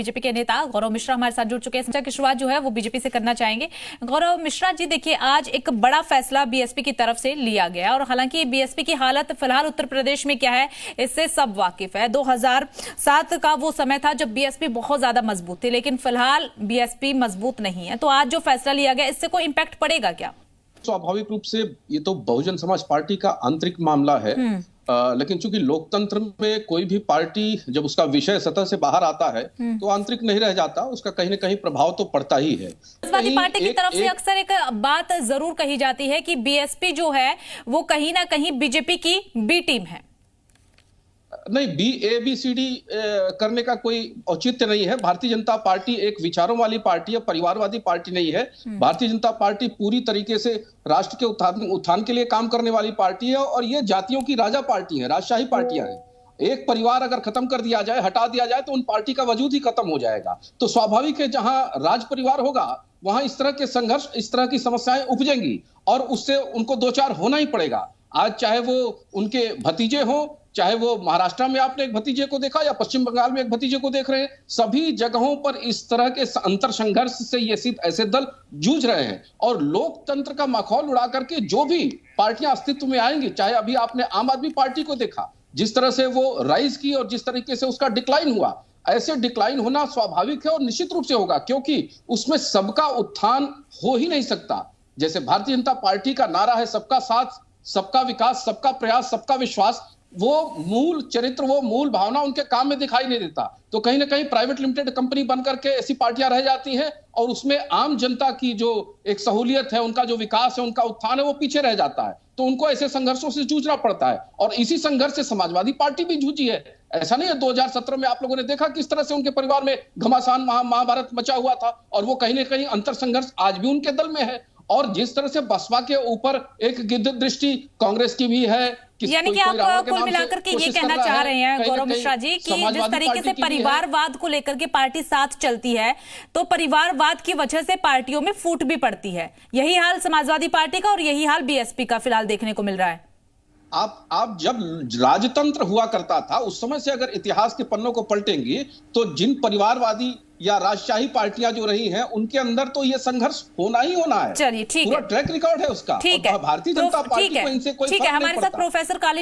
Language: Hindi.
बीजेपी के नेता गौरव मिश्रा हमारे साथ जुड़ चुके हैं। चर्चा की शुरुआत जो है वो बीजेपी से करना चाहेंगे। गौरव मिश्रा जी, देखिए आज एक बड़ा फैसला बीएसपी की तरफ से लिया गया और हालांकि बीएसपी की हालत फिलहाल उत्तर प्रदेश में क्या है इससे सब वाकिफ है। 2007 का वो समय था जब बीएसपी बहुत ज्यादा मजबूत थी, लेकिन फिलहाल बीएसपी मजबूत नहीं है। तो आज जो फैसला लिया गया इससे कोई इंपैक्ट पड़ेगा क्या? स्वाभाविक रूप से ये तो बहुजन समाज पार्टी का आंतरिक मामला है, लेकिन चूंकि लोकतंत्र में कोई भी पार्टी जब उसका विषय सतह से बाहर आता है तो आंतरिक नहीं रह जाता, उसका कहीं ना कहीं प्रभाव तो पड़ता ही है। समाजवादी पार्टी की तरफ से अक्सर एक बात जरूर कही जाती है कि बीएसपी जो है वो कहीं ना कहीं बीजेपी की बी टीम है। नहीं, ABCD करने का कोई औचित्य नहीं है। भारतीय जनता पार्टी एक विचारों वाली पार्टी है, परिवारवादी पार्टी नहीं है। भारतीय जनता पार्टी पूरी तरीके से राष्ट्र के उत्थान के लिए काम करने वाली पार्टी है और ये जातियों की राजा पार्टी है, राजशाही पार्टियां हैं। एक परिवार अगर खत्म कर दिया जाए, हटा दिया जाए तो उन पार्टी का वजूद ही खत्म हो जाएगा। तो स्वाभाविक है जहां राज परिवार होगा वहां इस तरह के संघर्ष, इस तरह की समस्याएं उपजेंगी और उससे उनको दो चार होना ही पड़ेगा। आज चाहे वो उनके भतीजे हों, चाहे वो महाराष्ट्र में आपने एक भतीजे को देखा या पश्चिम बंगाल में एक भतीजे को देख रहे हैं, सभी जगहों पर इस तरह के अंतर संघर्ष से ये ऐसे दल जूझ रहे हैं। और लोकतंत्र का माहौल उड़ा करके जो भी पार्टियां अस्तित्व में आएंगी, चाहे अभी आपने आम आदमी पार्टी को देखा जिस तरह से वो राइज की और जिस तरीके से उसका डिक्लाइन हुआ, ऐसे डिक्लाइन होना स्वाभाविक है और निश्चित रूप से होगा, क्योंकि उसमें सबका उत्थान हो ही नहीं सकता। जैसे भारतीय जनता पार्टी का नारा है सबका साथ, सबका विकास, सबका प्रयास, सबका विश्वास, वो मूल चरित्र, वो मूल भावना उनके काम में दिखाई नहीं देता। तो कहीं ना कहीं प्राइवेट लिमिटेड कंपनी बनकर के ऐसी पार्टियां रह जाती हैं और उसमें आम जनता की जो एक सहूलियत है, उनका जो विकास है, उनका उत्थान है, वो पीछे रह जाता है। तो उनको ऐसे संघर्षों से जूझना पड़ता है और इसी संघर्ष से समाजवादी पार्टी भी जूझी है। ऐसा नहीं है, 2017 में आप लोगों ने देखा किस तरह से उनके परिवार में घमासान महाभारत मचा हुआ था और वो कहीं ना कहीं अंतर संघर्ष आज भी उनके दल में है। और जिस तरह से बसपा के ऊपर एक गिद्ध दृष्टि कांग्रेस की भी है, यानी कि आप कुल मिलाकर के ये कहना चाह रहे हैं गौरव मिश्रा जी कि जिस तरीके से परिवारवाद को लेकर के पार्टी साथ चलती है तो परिवारवाद की वजह से पार्टियों में फूट भी पड़ती है। यही हाल समाजवादी पार्टी का और यही हाल बीएसपी का फिलहाल देखने को मिल रहा है। आप जब राजतंत्र हुआ करता था उस समय से अगर इतिहास के पन्नों को पलटेंगे तो जिन परिवारवादी या राजशाही पार्टियां जो रही हैं उनके अंदर तो ये संघर्ष होना ही होना है। चलिए ठीक है, पूरा ट्रैक रिकॉर्ड है उसका। ठीक है, भारतीय जनता पार्टी को इनसे कोई फर्क नहीं पड़ता। हमारे साथ प्रोफेसर काली